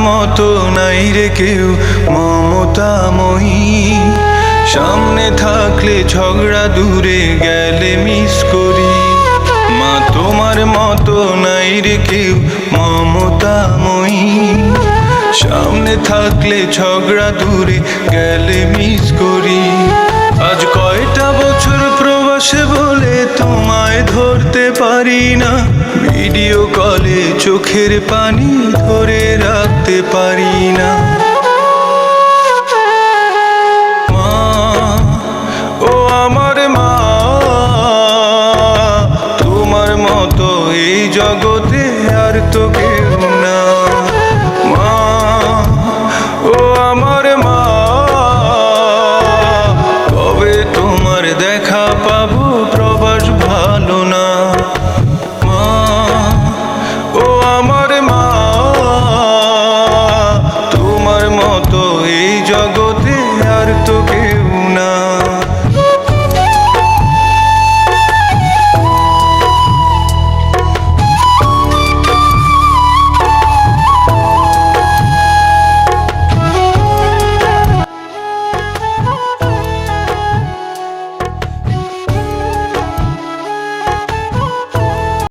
মতো নাই রে কেউ মমতাময়ী। সামনে থাকলে ঝগড়া, দূরে গেলে মিস করি। মা তোমার মতো নাই রে কেউ মমতাময়ী। সামনে থাকলে ঝগড়া, দূরে গেলে মিস করি। আজ কয়টা বছর প্রবাসে বলে তোমায় ধরতে পারি না। ভিডিও কলে চোখের পানি ধরে রাখতে পারি না। মা, ও আমার মা, তোমার মতো এই জগতে আর তো